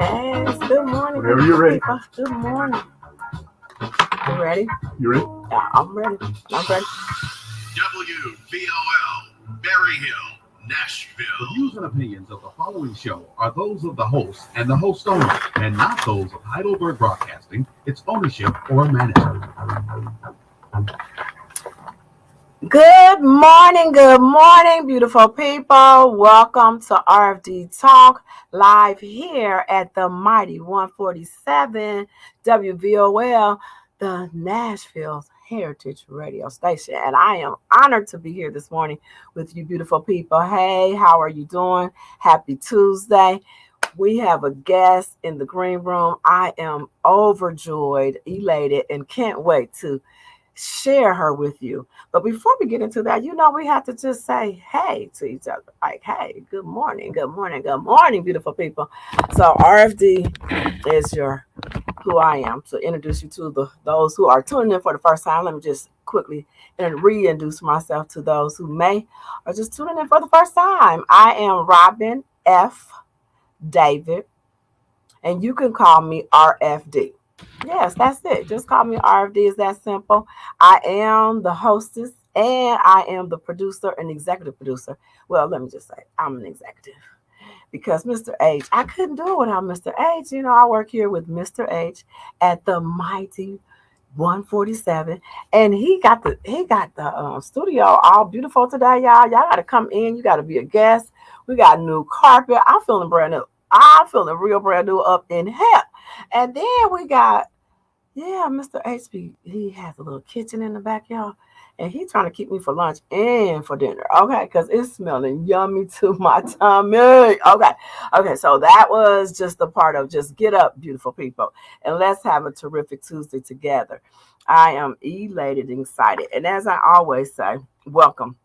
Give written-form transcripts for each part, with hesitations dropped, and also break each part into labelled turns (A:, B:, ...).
A: Yes, good morning.
B: Whenever you're ready.
A: Good morning. You ready?
B: You ready?
A: Yeah, I'm ready.
C: WVOL, Berry Hill, Nashville.
B: The views and opinions of the following show are those of the host and the host only, and not those of Heidelberg Broadcasting, its ownership, or management.
A: Good morning, beautiful people. Welcome to RFD Talk, live here at the mighty 147 WVOL, the Nashville's Heritage Radio Station. And I am honored to be here this morning with you beautiful people. Hey, how are you doing? Happy Tuesday. We have a guest in the green room. I am overjoyed, elated, and can't wait to share her with you. But before we get into that, we have to just say hey to each other. Like, hey, good morning, beautiful people. So RFD is who I am. To introduce you to those who are tuning in for the first time, let me just quickly reintroduce myself to those who may are just tuning in for the first time. I am Robin F. David, and you can call me RFD. Yes, that's it. Just call me RFD. It's that simple. I am the hostess and I am the producer and executive producer. Well, let me just say I'm an executive because Mr. H, I couldn't do it without Mr. H. I work here with Mr. H at the mighty 147, and he got the studio all beautiful today, y'all. Y'all got to come in. You got to be a guest. We got new carpet. I'm feeling brand new. I'm feeling real brand new up in here. And then we got, Mr. HB, he has a little kitchen in the back, y'all. And he's trying to keep me for lunch and for dinner, okay? Because it's smelling yummy to my tummy. Okay, so that was just a part of just get up, beautiful people. And let's have a terrific Tuesday together. I am elated and excited. And as I always say, welcome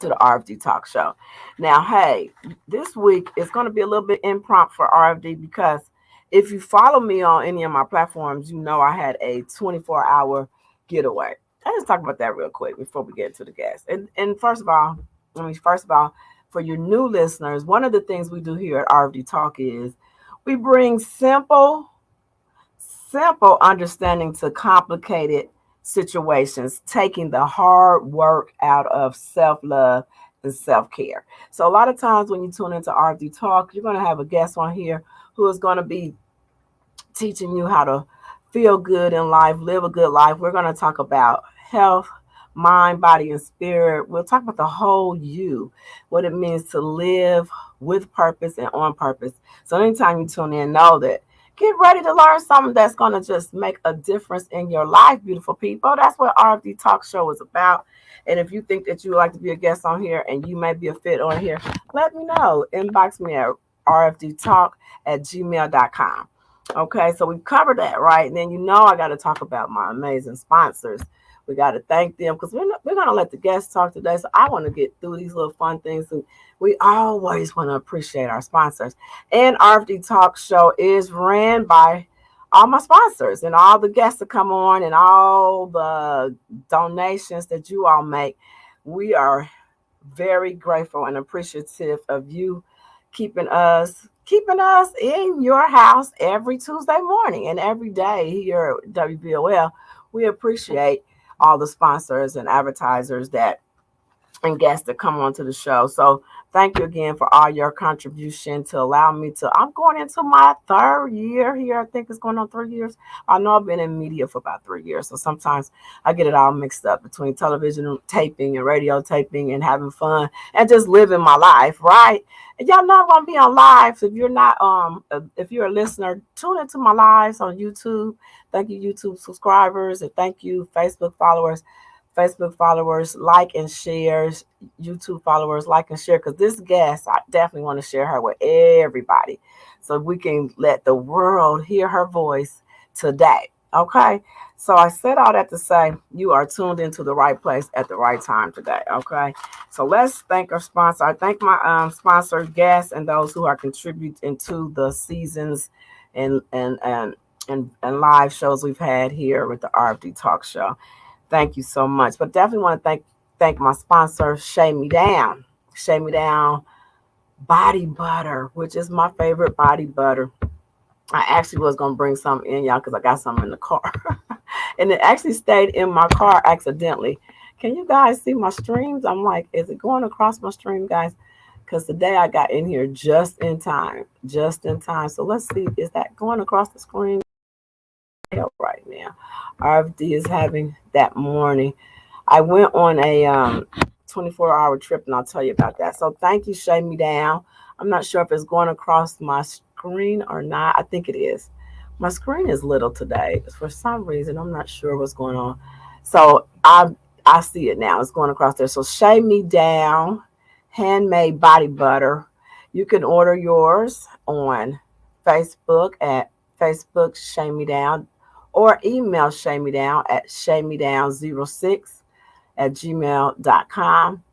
A: to the RFD Talk Show. Now, hey, this week is going to be a little bit impromptu for RFD because if you follow me on any of my platforms, I had a 24-hour getaway. Let's talk about that real quick before we get to the guests. And first of all, for your new listeners, one of the things we do here at RFD Talk is we bring simple understanding to complicated situations, taking the hard work out of self-love and self-care. So a lot of times when you tune into RFD Talk, you're going to have a guest on here who is going to be teaching you how to feel good in life, live a good life. We're going to talk about health, mind, body, and spirit. We'll talk about the whole you, what it means to live with purpose and on purpose. So anytime you tune in, know that get ready to learn something that's going to just make a difference in your life, beautiful people. That's what RFD Talk Show is about. And if you think that you would like to be a guest on here and you may be a fit on here, let me know. Inbox me at rfdtalk@gmail.com. Okay, so we've covered that, right? And then I got to talk about my amazing sponsors. We got to thank them because we're going to let the guests talk today. So I want to get through these little fun things. And we always want to appreciate our sponsors. And RFD Talk Show is ran by all my sponsors and all the guests that come on and all the donations that you all make. We are very grateful and appreciative of you keeping us in your house every Tuesday morning and every day here at WVOL. We appreciate all the sponsors and advertisers that and guests that come onto the show. So thank you again for all your contribution to allow me to. I'm going into my third year here. I think it's going on 3 years. I know I've been in media for about 3 years. So sometimes I get it all mixed up between television taping and radio taping and having fun and just living my life, right? And y'all know I'm gonna be on live. So if you're not if you're a listener, tune into my lives on YouTube. Thank you, YouTube subscribers, and thank you, Facebook followers, like and shares, YouTube followers, like and share, because this guest, I definitely want to share her with everybody so we can let the world hear her voice today. Okay. So I said all that to say you are tuned into the right place at the right time today. Okay. So let's thank our sponsor. I thank my sponsor guests and those who are contributing to the seasons and live shows we've had here with the RFD Talk Show. Thank you so much. But definitely want to thank my sponsor, Shave Me Down. Shave Me Down Body Butter, which is my favorite body butter. I actually was going to bring some in, y'all, because I got some in the car. And it actually stayed in my car accidentally. Can you guys see my streams? I'm like, is it going across my stream, guys? Because today I got in here just in time. Just in time. So let's see. Is that going across the screen? Right now. RFD is having that morning. I went on a 24-hour trip, and I'll tell you about that. So thank you, Shave Me Down. I'm not sure if it's going across my screen or not. I think it is. My screen is little today. For some reason, I'm not sure what's going on. So I see it now. It's going across there. So Shave Me Down, handmade body butter. You can order yours on Facebook at Facebook Shave Me Down, or email Shave Me Down at shavemedown06@gmail.com.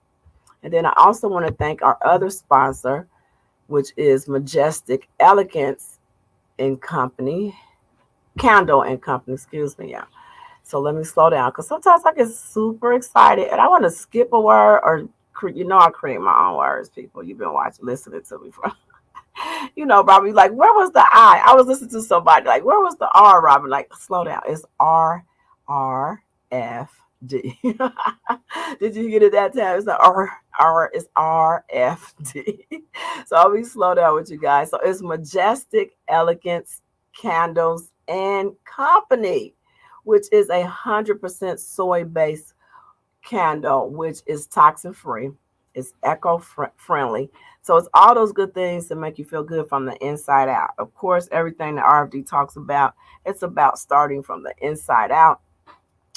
A: And then I also want to thank our other sponsor, which is Majestic Elegance and Company, Candle and Company, excuse me, yeah. So let me slow down, because sometimes I get super excited and I want to skip a word, or I create my own words, people. You've been listening to me for Robin, like, where was the I? I was listening to somebody, like, where was the R, Robin? Like, slow down. It's RFD. Did you get it that time? It's the it's RFD. So I'll be slow down with you guys. So it's Majestic Elegance Candles and Company, which is 100% soy-based candle, which is toxin free. It's eco-friendly. So it's all those good things to make you feel good from the inside out. Of course, everything that RFD talks about, it's about starting from the inside out.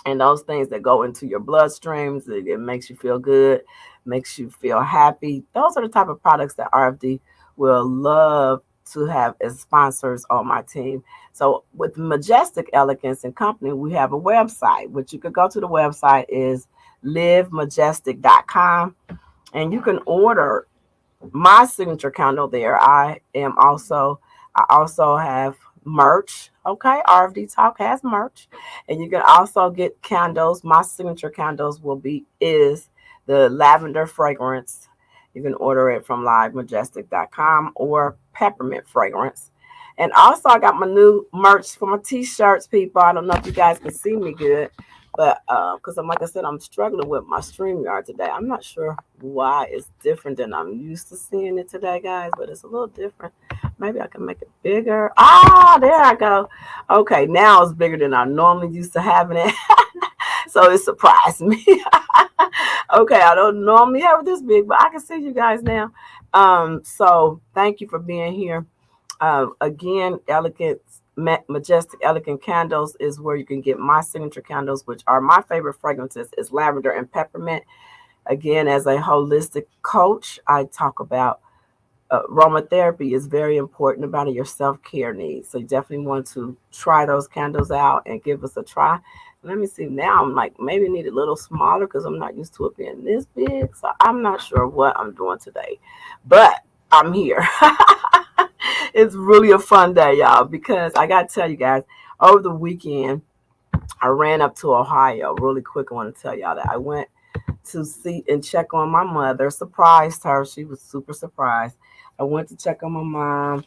A: And those things that go into your bloodstreams, it makes you feel good, makes you feel happy. Those are the type of products that RFD will love to have as sponsors on my team. So with Majestic Elegance and Company, we have a website, which you could go to. The website is livemajestic.com. And you can order my signature candle there. I also have merch. Okay, RFD Talk has merch, and you can also get candles. My signature candles is the lavender fragrance. You can order it from livemajestic.com, or peppermint fragrance. And also, I got my new merch for my t-shirts, people. I don't know if you guys can see me good, but because like I said, I'm struggling with my StreamYard today. I'm not sure why it's different than I'm used to seeing it today, guys, but it's a little different. Maybe I can make it bigger. There I go. Okay, now it's bigger than I normally used to having it. So it surprised me. Okay, I don't normally have it this big, but I can see you guys now. So thank you for being here. Again, Majestic Elegant Candles is where you can get my signature candles, which are my favorite fragrances. Is lavender and peppermint. Again, as a holistic coach, I talk about aromatherapy is very important about your self-care needs. So you definitely want to try those candles out and give us a try. Let me see. Now I'm like, maybe need a little smaller because I'm not used to it being this big. So I'm not sure what I'm doing today, but I'm here. It's really a fun day, y'all, because I got to tell you guys, over the weekend, I ran up to Ohio really quick. I want to tell y'all that I went to see and check on my mother. Surprised her. She was super surprised. I went to check on my mom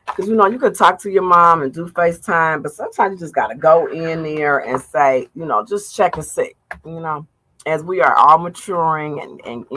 A: because, you could talk to your mom and do FaceTime, but sometimes you just got to go in there and say, just check and see, as we are all maturing and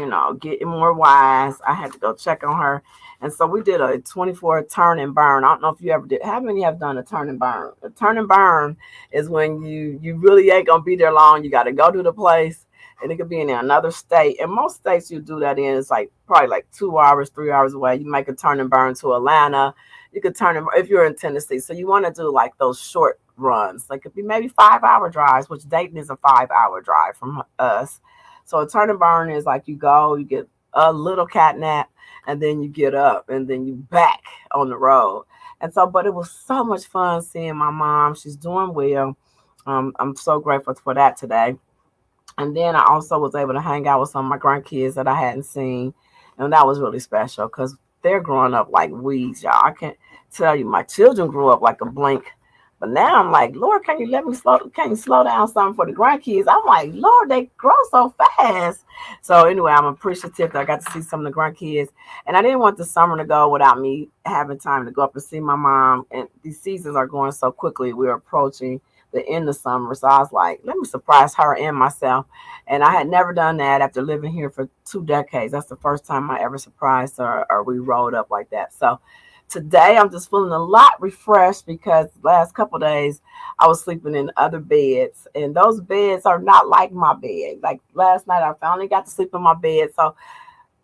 A: getting more wise, I had to go check on her. And so we did a 24 turn and burn. I don't know if you ever did. How many have done a turn and burn? A turn and burn is when you really ain't gonna be there long. You got to go to the place, and it could be in another state. And most states you do that in is like probably like 2 hours, 3 hours away. You make a turn and burn to Atlanta. You could turn and if you're in Tennessee. So you want to do like those short runs. Like it could be maybe 5 hour drives, which Dayton is a 5 hour drive from us. So a turn and burn is like you go, you get a little cat nap, and then you get up, and then you back on the road. And so, but it was so much fun seeing my mom. She's doing well. I'm so grateful for that today. And then I also was able to hang out with some of my grandkids that I hadn't seen. And that was really special because they're growing up like weeds, y'all. I can't tell you, my children grew up like a blink. But now I'm like, Lord, can you slow down something for the grandkids? I'm like, Lord, they grow so fast. So anyway, I'm appreciative that I got to see some of the grandkids. And I didn't want the summer to go without me having time to go up and see my mom. And these seasons are going so quickly. We're approaching the end of summer. So I was like, let me surprise her and myself. And I had never done that after living here for 2 decades. That's the first time I ever surprised her or we rolled up like that. So today I'm just feeling a lot refreshed because the last couple of days I was sleeping in other beds. And those beds are not like my bed. Like last night I finally got to sleep in my bed. So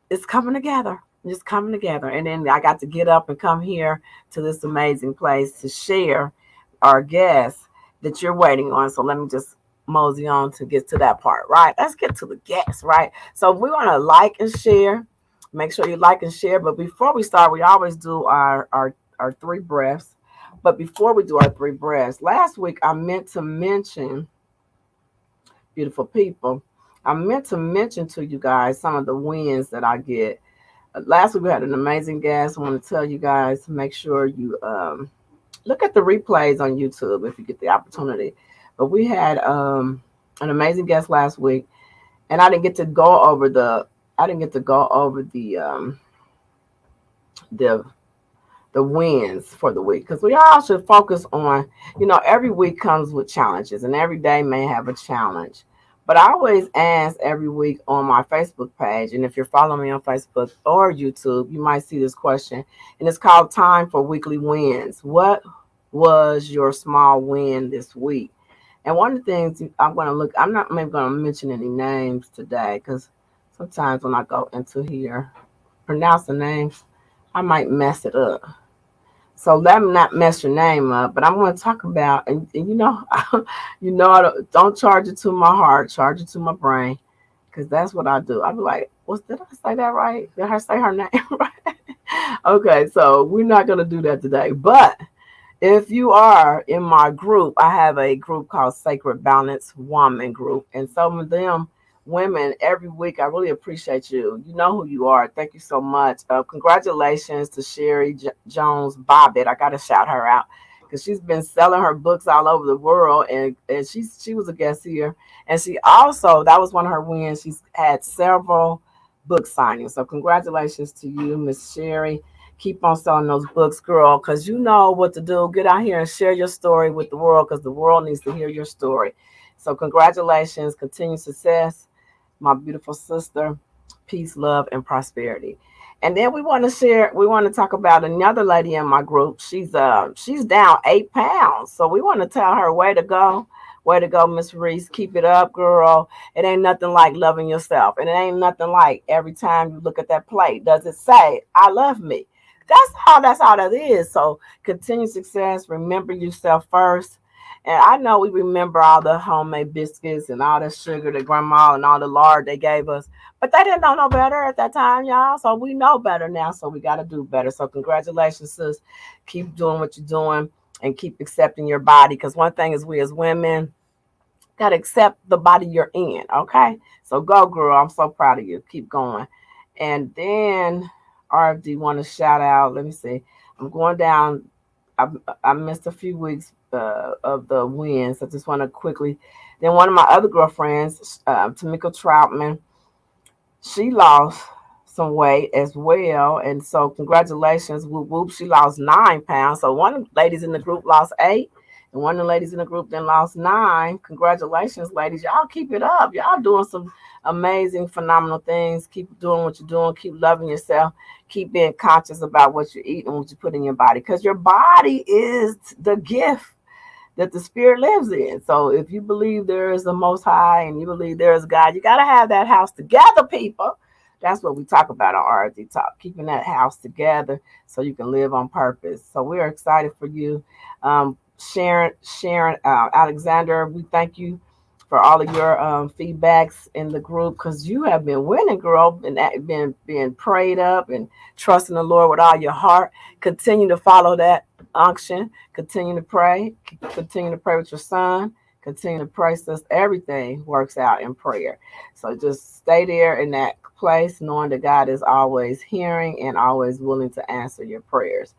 A: it's coming together. Just coming together. And then I got to get up and come here to this amazing place to share our guests that you're waiting on. So let me just mosey on to get to that part, right? Let's get to the guests, right? So we want to like and share. Make sure you like and share. But before we start, we always do our three breaths. But before we do our three breaths, last week I meant to mention, beautiful people, I meant to mention to you guys some of the wins that I get. Last week we had an amazing guest. I want to tell you guys to make sure you look at the replays on YouTube if you get the opportunity. But we had an amazing guest last week, and I didn't get to go over the wins for the week because we all should focus on, every week comes with challenges and every day may have a challenge. But I always ask every week on my Facebook page, and if you're following me on Facebook or YouTube, you might see this question, and it's called Time for Weekly Wins. What was your small win this week? And one of the things I'm not maybe going to mention any names today because sometimes when I go into here, pronounce the names, I might mess it up. So let me not mess your name up, but I'm going to talk about, and I don't charge it to my heart, charge it to my brain, because that's what I do. I'll be like, did I say that right? Did I say her name right? Okay, so we're not going to do that today. But if you are in my group, I have a group called Sacred Balance Woman Group, and some of them women every week. I really appreciate you. You know who you are. Thank you so much. Congratulations to Sherry Jones Bobbitt. I got to shout her out because she's been selling her books all over the world, and she was a guest here. And she also, that was one of her wins. She's had several book signings. So congratulations to you, Miss Sherry. Keep on selling those books, girl, because you know what to do. Get out here and share your story with the world because the world needs to hear your story. So congratulations, continued success, my beautiful sister, peace, love, and prosperity. And then we want to talk about another lady in my group. She's down 8 pounds. So we want to tell her, way to go. Way to go, Miss Reese. Keep it up, girl. It ain't nothing like loving yourself. And it ain't nothing like every time you look at that plate, does it say, I love me? That's all that is. So continue success. Remember yourself first. And I know we remember all the homemade biscuits and all the sugar that grandma and all the lard they gave us, but they didn't know no better at that time, y'all. So we know better now. So we got to do better. So congratulations, sis. Keep doing what you're doing and keep accepting your body. Because one thing is we as women got to accept the body you're in. Okay. So go, girl. I'm so proud of you. Keep going. And then RFD want to shout out. Let me see. I'm going down. I missed a few weeks of the wins. I just want to quickly. Then one of my other girlfriends, Tamika Troutman, she lost some weight as well. And so congratulations, whoop whoop. She lost 9 pounds. So one of the ladies in the group lost 8, And one of the ladies in the group then lost 9. Congratulations, ladies. Y'all keep it up. Y'all doing some amazing, phenomenal things. Keep doing what you're doing. Keep loving yourself. Keep being conscious about what you eat and what you put in your body, because your body is the gift that the spirit lives in. So if you believe there is the Most High and you believe there is God, you got to have that house together, people. That's what we talk about on RFD Talk, keeping that house together so you can live on purpose. So we're excited for you. Sharon Alexander, we thank you for all of your feedbacks in the group, because you have been winning, girl, and been being prayed up and trusting the Lord with all your heart. Continue to follow that unction. Continue to pray. Continue to pray with your son. Continue to pray so everything works out in prayer. So just stay there in that place, knowing that God is always hearing and always willing to answer your prayers.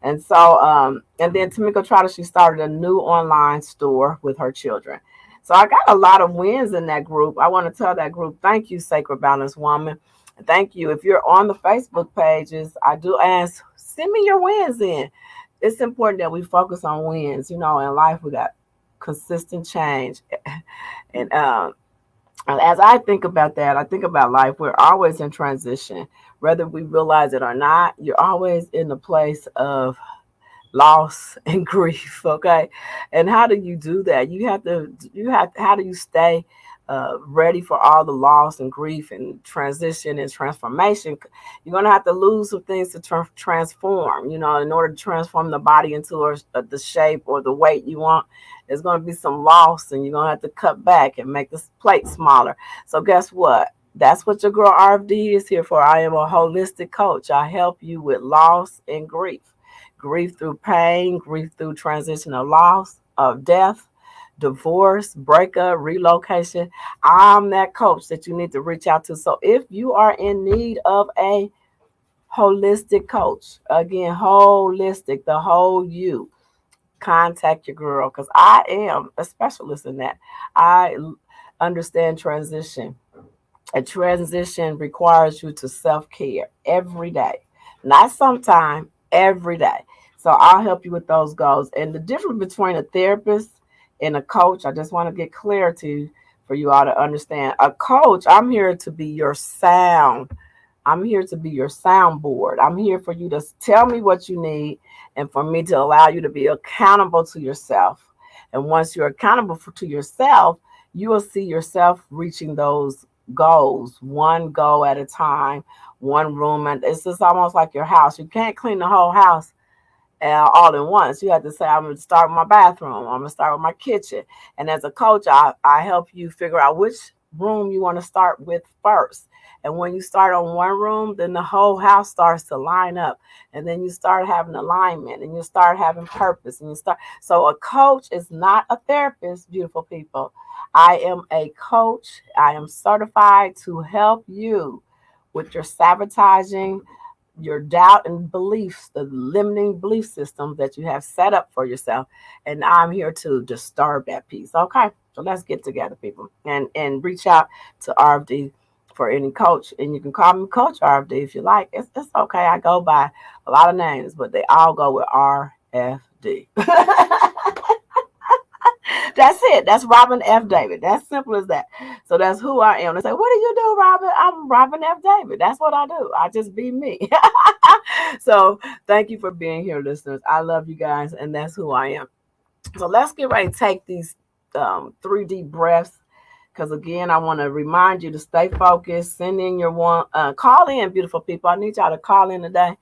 A: And so, and then Tamika Trotter, she started a new online store with her children. So I got a lot of wins in that group. I want to tell that group, thank you, Sacred Balance Woman. Thank you. If you're on the Facebook pages, I do ask, send me your wins in. It's important that we focus on wins. You know, in life, we got consistent change. And as I think about that, I think about life. We're always in transition, whether we realize it or not. You're always in the place of loss and grief. Okay. And how do you do that? How do you stay ready for all the loss and grief and transition and transformation? You're going to have to lose some things to transform, you know, in order to transform the body into the shape or the weight you want. There's going to be some loss, and you're going to have to cut back and make this plate smaller. So guess what? That's what your girl RFD is here for. I am a holistic coach. I help you with loss and grief. Grief through pain, grief through transition of loss, of death, divorce, breakup, relocation. I'm that coach that you need to reach out to. So if you are in need of a holistic coach, again, holistic, the whole you, contact your girl, because I am a specialist in that. I understand transition. A transition requires you to self-care every day, not sometime, every day. So I'll help you with those goals. And the difference between a therapist and a coach, I just want to get clarity for you all to understand. A coach, I'm here to be your sound. I'm here to be your soundboard. I'm here for you to tell me what you need and for me to allow you to be accountable to yourself. And once you're accountable to yourself, you will see yourself reaching those goals, one goal at a time, one room. And it's just almost like your house. You can't clean the whole house all at once. You have to say, I'm going to start with my bathroom. I'm going to start with my kitchen. And as a coach, I help you figure out which room you want to start with first. And when you start on one room, then the whole house starts to line up. And then you start having alignment, and you start having purpose. So a coach is not a therapist, beautiful people. I am a coach. I am certified to help you with your sabotaging, your doubt and beliefs, the limiting belief system that you have set up for yourself. And I'm here to disturb that piece. Okay. So let's get together, people, and reach out to RFD for any coach. And you can call me Coach RFD if you like. It's okay. I go by a lot of names, but they all go with RFD. That's it. That's Robin F. David. That's simple as that. So that's who I am. They say, what do you do, Robin? I'm Robin F. David. That's what I do. I just be me. So thank you for being here, listeners. I love you guys, and that's who I am. So let's get ready to take these 3 deep breaths. Because again, I want to remind you to stay focused. Send in your one. Call in, beautiful people. I need y'all to call in today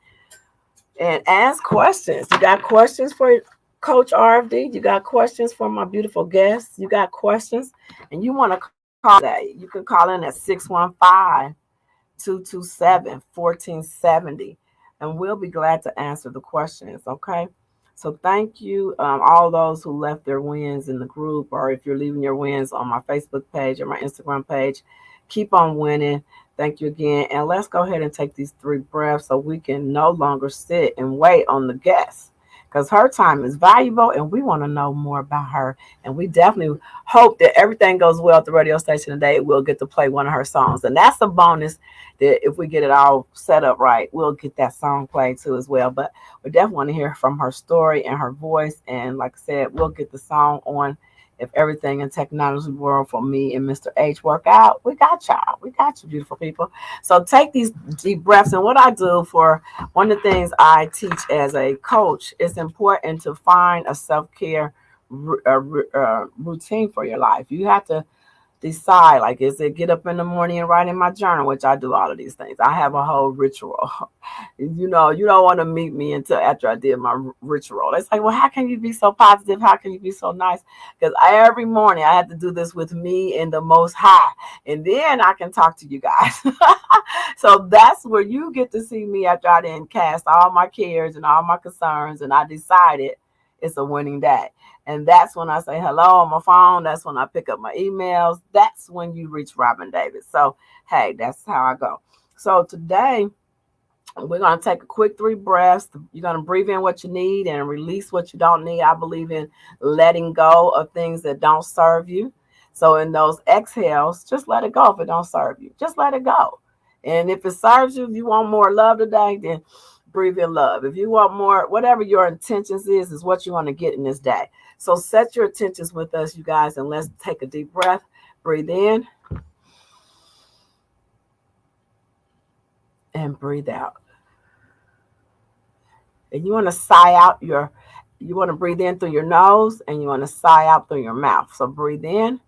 A: and ask questions. You got questions for Coach RFD? You got questions for my beautiful guests? You got questions? And you want to call today? You can call in at 615-227-1470. And we'll be glad to answer the questions, okay? So thank you, all those who left their wins in the group, or if you're leaving your wins on my Facebook page or my Instagram page, keep on winning. Thank you again. And let's go ahead and take these 3 breaths so we can no longer sit and wait on the guests, because her time is valuable and we want to know more about her. And we definitely hope that everything goes well at the radio station today. We'll get to play one of her songs. And that's a bonus that if we get it all set up right, we'll get that song played too as well. But we definitely want to hear from her story and her voice. And like I said, we'll get the song on if everything in technology world for me and Mr. H work out. We got y'all. We got you, beautiful people. So take these deep breaths. And what I do for one of the things I teach as a coach, it's important to find a self-care routine for your life. You have to decide, like, is it get up in the morning and write in my journal, which I do all of these things. I have a whole ritual. You don't want to meet me until after I did my ritual. It's like, well, how can you be so positive? How can you be so nice? Because every morning I have to do this with me and the Most High, and then I can talk to you guys. So that's where you get to see me after I didn't cast all my cares and all my concerns, and I decided it's a winning day. And that's when I say hello on my phone. That's when I pick up my emails. That's when you reach Robin David. So, hey, that's how I go. So today, we're going to take a quick 3 breaths. You're going to breathe in what you need and release what you don't need. I believe in letting go of things that don't serve you. So in those exhales, just let it go if it don't serve you. Just let it go. And if it serves you, if you want more love today, then breathe in love. If you want more, whatever your intentions is what you want to get in this day. So set your intentions with us, you guys, and let's take a deep breath. Breathe in and breathe out. And you want to sigh out you want to breathe in through your nose and you want to sigh out through your mouth. So breathe in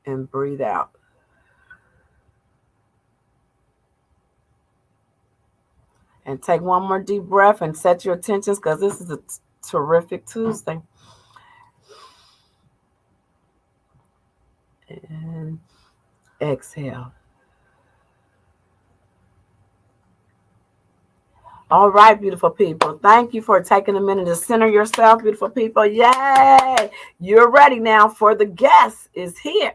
A: and breathe out. And take one more deep breath and set your intentions, because this is a terrific Tuesday. And exhale. All right, beautiful people. Thank you for taking a minute to center yourself, beautiful people. Yay! You're ready now for the guest is here.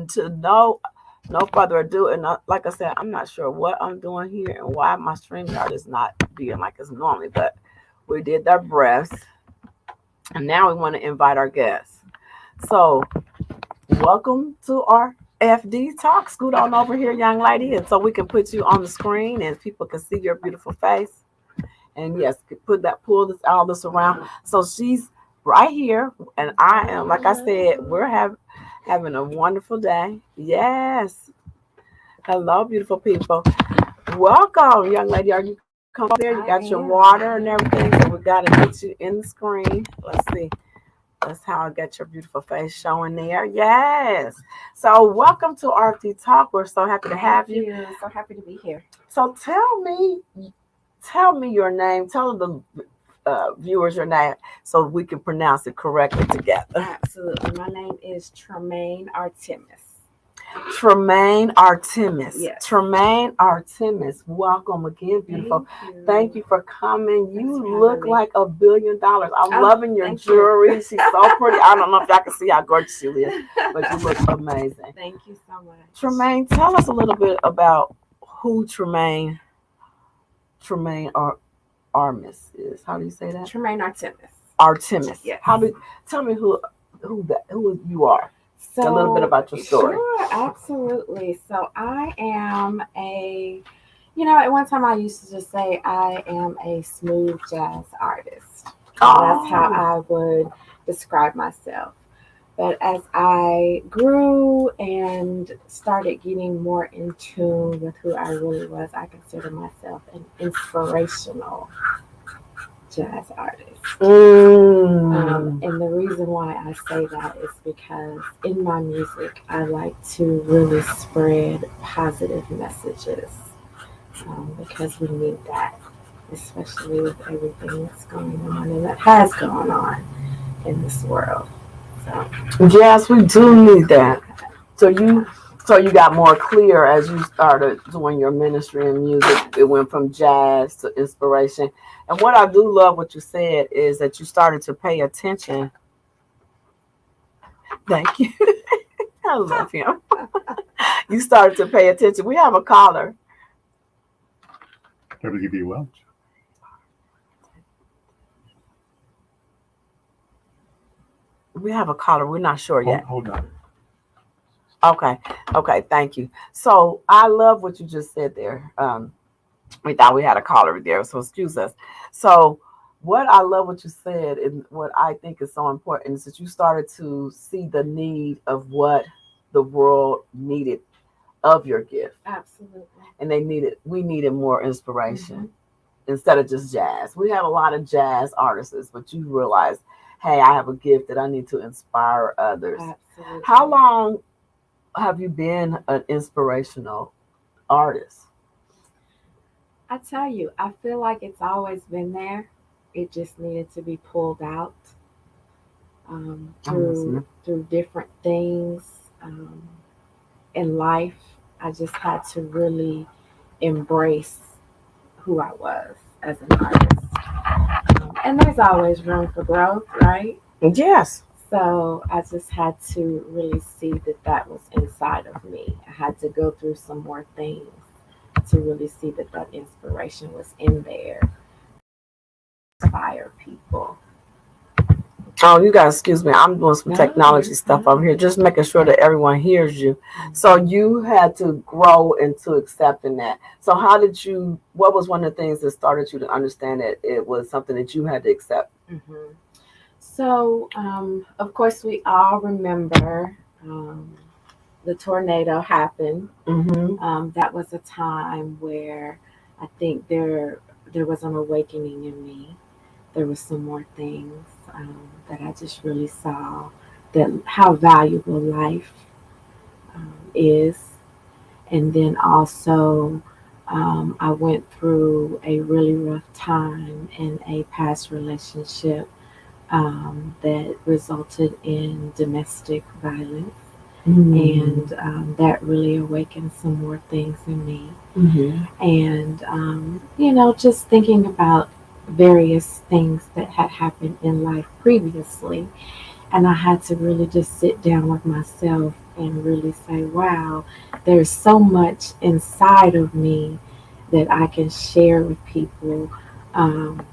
A: To no further ado, and like I said, I'm not sure what I'm doing here and why my StreamYard is not being like it's normally, but we did that breaths, and now we want to invite our guests. So, welcome to our RFD Talk. Scoot on over here, young lady, and so we can put you on the screen and people can see your beautiful face. And yes, pull all this around. So she's right here, and I am, like I said, we're having a wonderful day. Yes. Hello, beautiful people. Welcome, young lady. Are you come there? You got your water and everything. So we got to get you in the screen. Let's see. That's how I get your beautiful face showing there. Yes. So welcome to RFD Talk. We're so happy to have you.
D: So happy to be here.
A: So tell me your name. Tell the viewers your name so we can pronounce it correctly together.
D: Absolutely. My name is Tramaine Artre'mis.
A: Tramaine Artre'mis.
D: Yes.
A: Tramaine Artre'mis. Welcome again, beautiful. Thank you for coming. You look like $1 billion. I'm loving your jewelry. She's so pretty. I don't know if y'all can see how gorgeous she is, but you look amazing.
D: Thank you so much.
A: Tramaine, tell us a little bit about who Tramaine Artre'mis is. How do you say that?
D: Tramaine Artre'mis.
A: Artre'mis.
D: Yes.
A: Tell me who you are.
D: So,
A: a little bit about your story.
D: Sure, absolutely. So I am at one time I used to just say I am a smooth jazz artist. That's how I would describe myself. But as I grew and started getting more in tune with who I really was, I consider myself an inspirational jazz artist. And the reason why I say that is because in my music, I like to really spread positive messages because we need that, especially with everything that's going on and that has gone on in this world. So,
A: yes, we do need that. So you got more clear as you started doing your ministry and music. It went from jazz to inspiration. And what I do love what you said is that you started to pay attention. Thank you. I love him. You started to pay attention. We have a caller.
B: WB Welch.
A: We have a caller. We're not sure yet.
B: Hold on.
A: Okay. Thank you. So I love what you just said there. We thought we had a caller there, so excuse us. So what I love what you said, and what I think is so important, is that you started to see the need of what the world needed of your gift.
D: Absolutely.
A: And we needed more inspiration instead of just jazz. We have a lot of jazz artists, but you realize, hey, I have a gift that I need to inspire others.
D: Absolutely.
A: How long have you been an inspirational artist?
D: I tell you, I feel like it's always been there. It just needed to be pulled out through different things in life. I just had to really embrace who I was as an artist. And there's always room for growth, right?
A: Yes.
D: So I just had to really see that was inside of me. I had to go through some more things to really see that inspiration was in there. Inspire people.
A: Oh, you guys, excuse me. I'm doing some technology stuff over here, just making sure that everyone hears you. So you had to grow into accepting that. So what was one of the things that started you to understand that it was something that you had to accept?
D: Mm-hmm. So, of course, we all remember the tornado happened. That was a time where I think there was an awakening in me. There was some more things that I just really saw, that how valuable life is. And then also I went through a really rough time in a past relationship that resulted in domestic violence. And that really awakened some more things in me. And, just thinking about various things that had happened in life previously. And I had to really just sit down with myself and really say, wow, there's so much inside of me that I can share with people on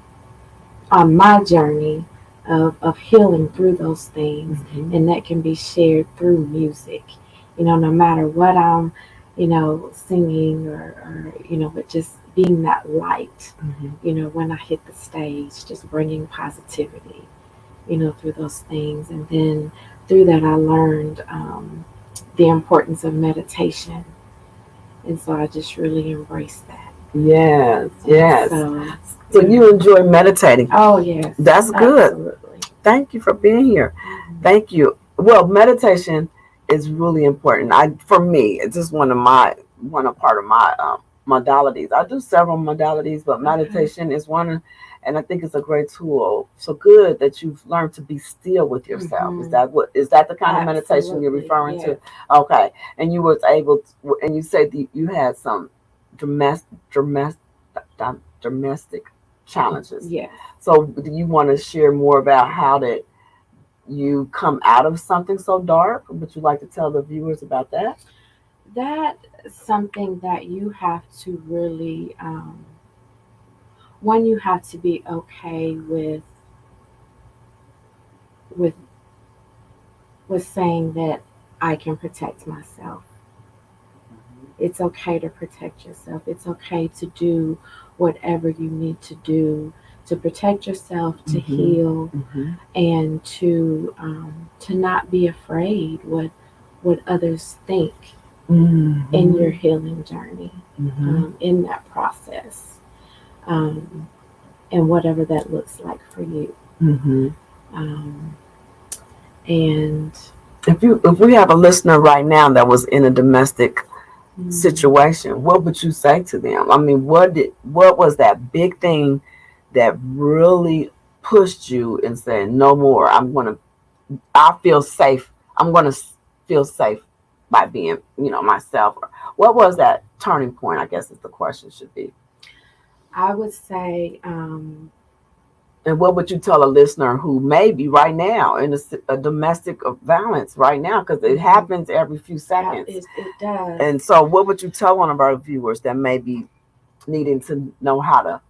D: my journey of healing through those things. And that can be shared through music, no matter what I'm, singing or but just being that light, when I hit the stage, just bringing positivity, through those things. And then through that, I learned the importance of meditation. And so I just really embraced that.
A: Yes. So you enjoy meditating?
D: Oh, yes.
A: That's good.
D: Absolutely.
A: Thank you for being here. Thank you. Well, meditation is really important. For me, it's just one of part of my modalities. I do several modalities, but meditation is one, and I think it's a great tool. So good that you've learned to be still with yourself. Is that the kind of meditation you're referring to? Okay. And you was able to, and you said that you had some domestic challenges.
D: Yes.
A: So do you want to share more about how that you come out of something so dark? Would you like to tell the viewers about that?
D: That is something that you have to really, one, you have to be okay with saying that I can protect myself. It's okay to protect yourself. It's okay to do whatever you need to do to protect yourself, to heal, and to not be afraid what others think in your healing journey, in that process, and whatever that looks like for you. And
A: if we have a listener right now that was in a domestic situation, what would you say to them? I mean, what was that big thing that really pushed you and said, no more? I feel safe. I'm going to feel safe by being, myself. What was that turning point? I guess is the question should be.
D: I would say,
A: and what would you tell a listener who may be right now in a domestic violence right now? Because it happens every few seconds.
D: It does.
A: And so what would you tell one of our viewers that may be needing to know how to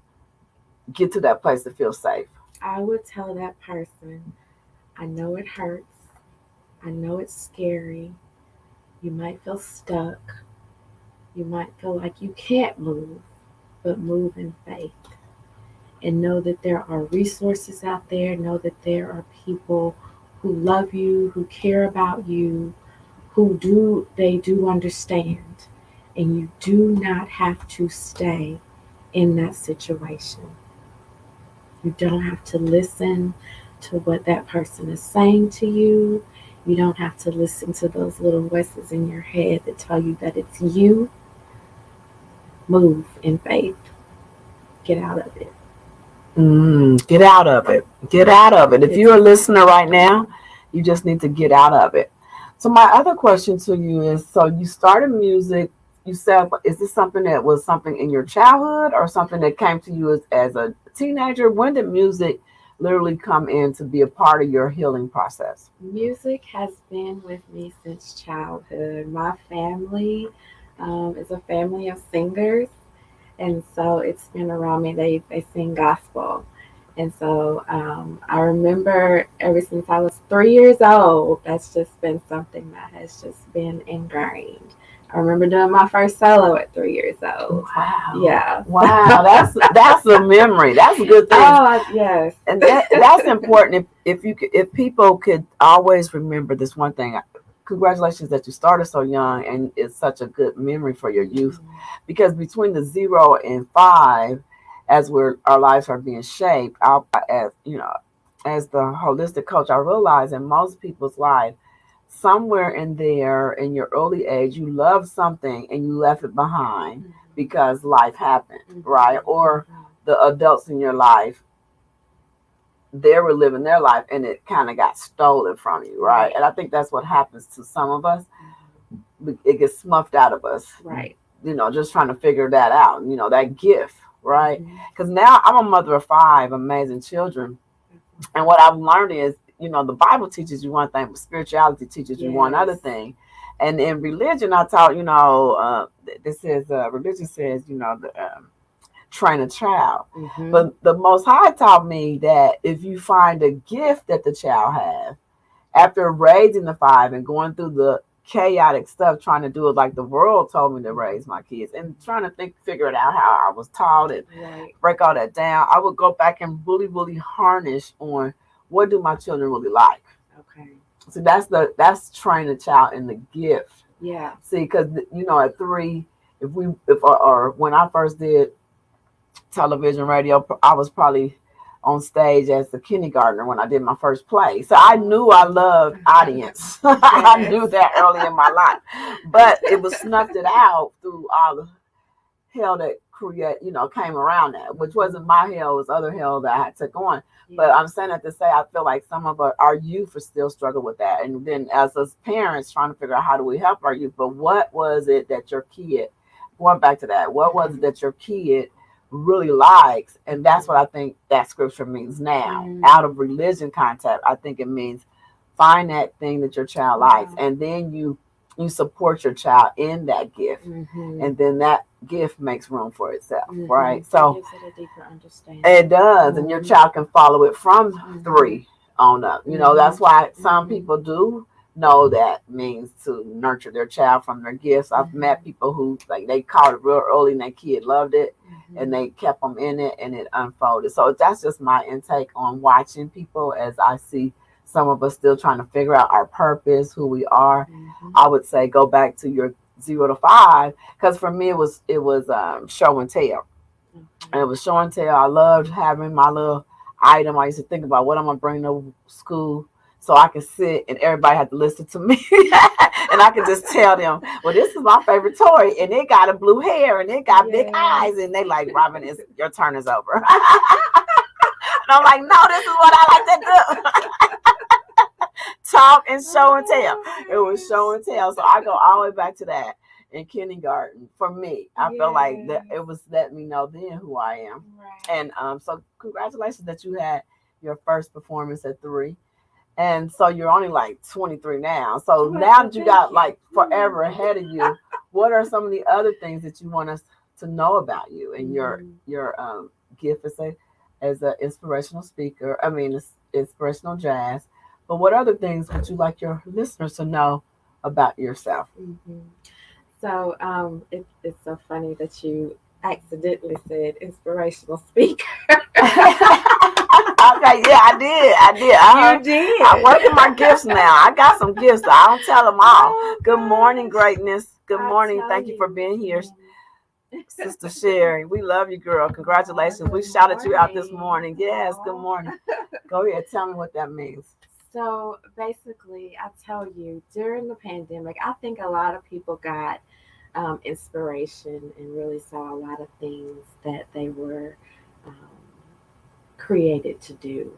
A: get to that place to feel safe?
D: I would tell that person, I know it hurts. I know it's scary. You might feel stuck. You might feel like you can't move, but move in faith. And know that there are resources out there. Know that there are people who love you, who care about you, they do understand. And you do not have to stay in that situation. You don't have to listen to what that person is saying to you. You don't have to listen to those little voices in your head that tell you that it's you. Move in faith. Get out of it.
A: Get out of it. Get out of it. If you're a listener right now, you just need to get out of it. So my other question to you is, so you started music, you said, is this something that was something in your childhood or something that came to you as a teenager? When did music literally come in to be a part of your healing process?
D: Music has been with me since childhood. My family is a family of singers, and so it's been around me. They sing gospel. And so I remember ever since I was 3 years old, that's just been something that has just been ingrained. I remember doing my first solo at 3 years old.
A: Wow.
D: Yeah.
A: Wow. That's a memory. That's a good thing.
D: Oh, yes.
A: And that's important. If people could always remember this one thing. Congratulations that you started so young, and it's such a good memory for your youth. Because between the 0 and 5, as our lives are being shaped, as the holistic coach, I realize in most people's life, somewhere in there in your early age, you loved something and you left it behind because life happened, right? Or the adults in your life, they were living their life and it kind of got stolen from you, right? And I think that's what happens to some of us. It gets smuffed out of us,
D: right?
A: Just trying to figure that out, that gift, right? Because now I'm a mother of 5 amazing children, and what I've learned is, the Bible teaches you one thing, but spirituality teaches you one other thing. And in religion, I taught, religion says, train a child. But the Most High taught me that if you find a gift that the child has, after raising the 5 and going through the chaotic stuff, trying to do it like the world told me to raise my kids, and trying to figure it out how I was taught and break all that down, I would go back and really, really harness on what do my children really like. Okay. So that's train a child in the gift. Yeah. See, because at 3, when I first did television, radio, I was probably on stage as a kindergartner when I did my first play. So I knew I loved audience. I knew that early in my life. But it was snuffed it out through all the hell that came around that, which wasn't my hell, it was other hell that I took on. But I'm saying that to say I feel like some of our youth are still struggling with that. And then as us parents trying to figure out how do we help our youth, but what was it that your kid, going back to that, what was it that your kid really likes? And that's what I think that scripture means now. Out of religion concept, I think it means find that thing that your child likes, and then you support your child in that gift, and then that gift makes room for itself, right? So
D: it gives it a deeper understanding.
A: It does, and your child can follow it from 3 on up. That's why some people do know that means to nurture their child from their gifts. I've met people who they caught it real early and their kid loved it, and they kept them in it, and it unfolded. So that's just my intake on watching people as I see some of us still trying to figure out our purpose, who we are. I would say go back to your 0 to 5, because for me it was show and tell. And it was show and tell. I loved having my little item. I used to think about what I'm gonna bring to school, so I could sit and everybody had to listen to me, and I could just tell them, well, this is my favorite toy, and it got a blue hair, and it got big eyes, and they like, Robin, your turn is over. And I'm like, no, this is what I like to do. Talk and show and tell. It was show and tell. So I go all the way back to that in kindergarten. For me, I feel like that it was letting me know then who I am. Right. And so congratulations that you had your first performance at 3. And so you're only like 23 now. So now that you got like forever ahead of you, what are some of the other things that you want us to know about you and
D: Mm-hmm.
A: your gift as an inspirational speaker. I mean, it's inspirational jazz. But what other things would you like your listeners to know about yourself?
D: Mm-hmm. So it's so funny that you accidentally said inspirational speaker.
A: Okay, yeah, I did.
D: You did.
A: I work in my gifts now. I got some gifts. I don't tell them all.
D: Oh,
A: Good morning,
D: gosh.
A: greatness. Good
D: I
A: morning.
D: tell
A: Thank you for
D: you.
A: being here,
D: Mm.
A: Sister Sherry. We love you, girl. Congratulations. We
D: Good
A: shouted you out this
D: morning.
A: morning. Yes, good
D: Aw.
A: morning. Go ahead. Tell me what that means.
D: So basically, I tell you, during the pandemic, I think a lot of people got inspiration and really saw a lot of things that they were um, created to do.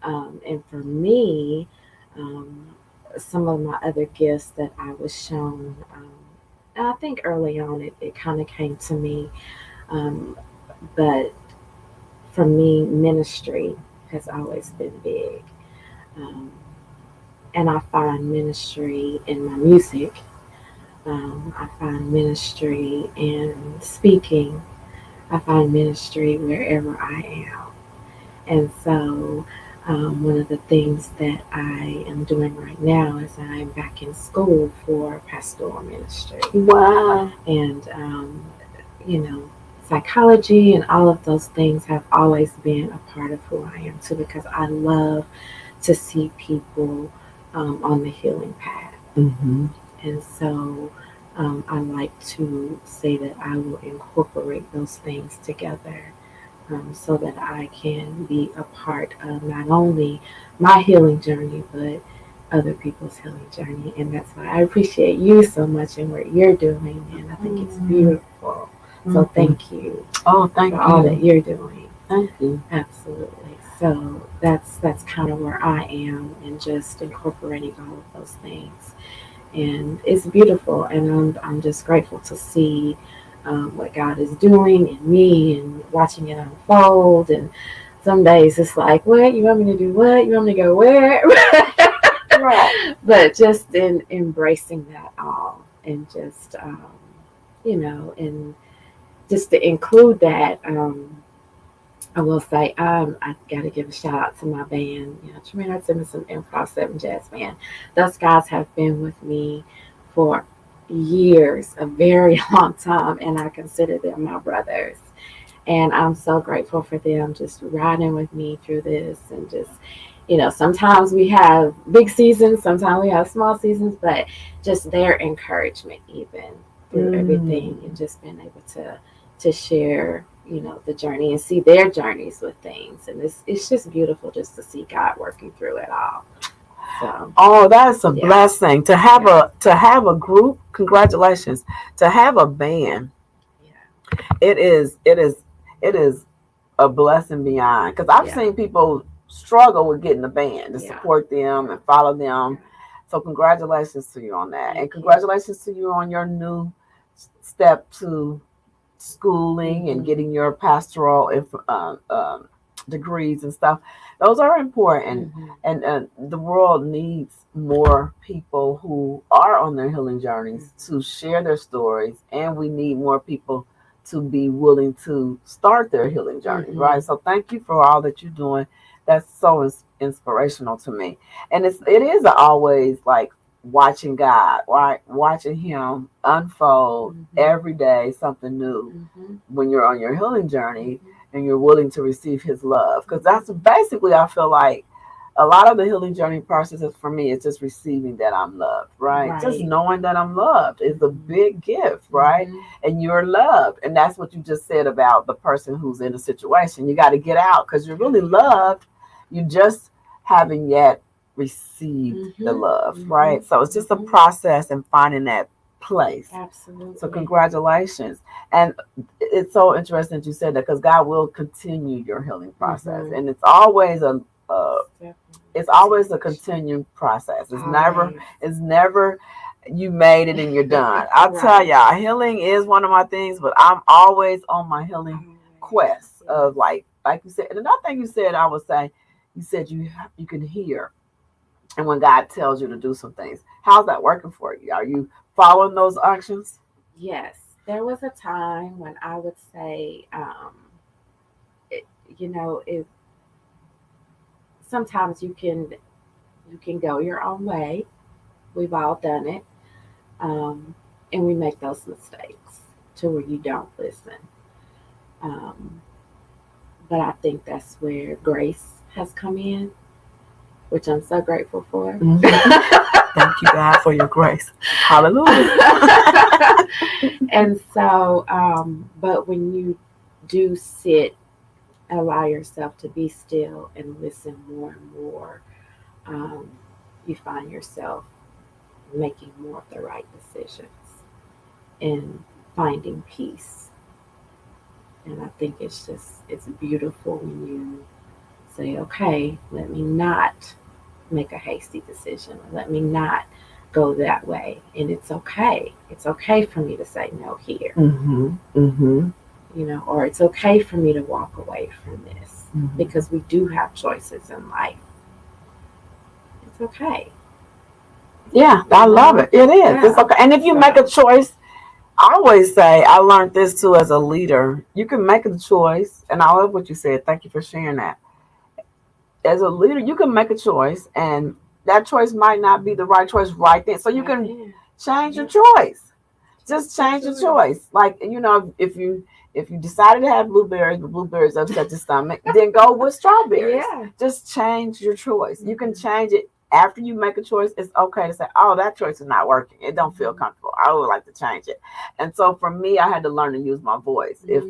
D: And for me, um, some of my other gifts that I was shown, and I think early on it kind of came to me, um, but for me, ministry has always been big. Um, and I find ministry in my music. I find ministry in speaking. I find ministry wherever I am. And so, one of the things that I am doing right now is I'm back in school for pastoral ministry.
A: Wow.
D: And, you know, psychology and all of those things have always been a part of who I am too, because I love to see people on the healing path.
A: Mm-hmm.
D: And so I like to say that I will incorporate those things together so that I can be a part of not only my healing journey, but other people's healing journey. And that's why I appreciate you so much and what you're doing. And I think it's beautiful. So thank you
A: Thank
D: for
A: you.
D: all that you're doing.
A: Thank you.
D: Absolutely. So that's kind of where I am, and just incorporating all of those things. And it's beautiful, and I'm just grateful to see what God is doing in me and watching it unfold. And some days it's like, what you want me to do? What you want me to go where?
A: Right.
D: But just in embracing that all, and just and just to include that. I will say, I got to give a shout out to my band, Tramaine Artre'mis and Improv 7 Jazz Band. Those guys have been with me for years, a very long time, and I consider them my brothers. And I'm so grateful for them just riding with me through this, and just, sometimes we have big seasons, sometimes we have small seasons, but just their encouragement even through everything, and just being able to share the journey and see their journeys with things. And it's just beautiful just to see God working through it all. So
A: that's a blessing to have a group. Congratulations. To have a band.
D: Yeah.
A: It is a blessing beyond, because I've seen people struggle with getting a band to support them and follow them. So congratulations to you on that. And congratulations to you on your new step to schooling and getting your pastoral degrees and stuff. Those are important, and the world needs more people who are on their healing journeys to share their stories, and we need more people to be willing to start their healing journey, right? So thank you for all that you're doing. That's so inspirational to me, and it is always like watching God, right? Watching Him unfold every day, something new when you're on your healing journey and you're willing to receive His love. Because that's basically, I feel like, a lot of the healing journey processes for me is just receiving that I'm loved, right? Just knowing that I'm loved is a big gift, right? And you're loved. And that's what you just said about the person who's in a situation. You got to get out because you're really loved. You just haven't yet received the love, right? So it's just a process and finding that place.
D: Absolutely.
A: So congratulations. And it's so interesting that you said that, because God will continue your healing process. And it's always a continuing process. It's never you made it and you're done. I'll tell y'all, healing is one of my things, but I'm always on my healing quest of like you said. And another thing you said, I would say, you said you can hear, and when God tells you to do some things. How's that working for you? Are you following those actions?
D: Yes. there was a time when I would say, it sometimes you can go your own way. We've all done it, and we make those mistakes to where you don't listen. Um, but I think that's where grace has come in, which I'm so grateful for.
A: Mm-hmm. Thank you, God, for your grace. Hallelujah.
D: And so, but when you do sit, allow yourself to be still and listen more and more, you find yourself making more of the right decisions and finding peace. And I think it's beautiful when you say, okay, let me not make a hasty decision. Let me not go that way. And it's okay. It's okay for me to say no here.
A: Mm-hmm. Mm-hmm.
D: Or it's okay for me to walk away from this,
A: Mm-hmm.
D: because we do have choices in life. It's okay.
A: Yeah, I love it. It is.
D: Yeah.
A: It's okay. And if you make a choice, I always say, I learned this too as a leader. You can make a choice, and I love what you said. Thank you for sharing that. As a leader, you can make a choice, and that choice might not be the right choice right then. So you can change your choice. Just change your choice. Like, if you decided to have blueberries, but blueberries upset your stomach, then go with strawberries.
D: Yeah.
A: Just change your choice. You can change it after you make a choice. It's okay to say, oh, that choice is not working. It don't feel comfortable. I would like to change it. And so for me, I had to learn to use my voice. If,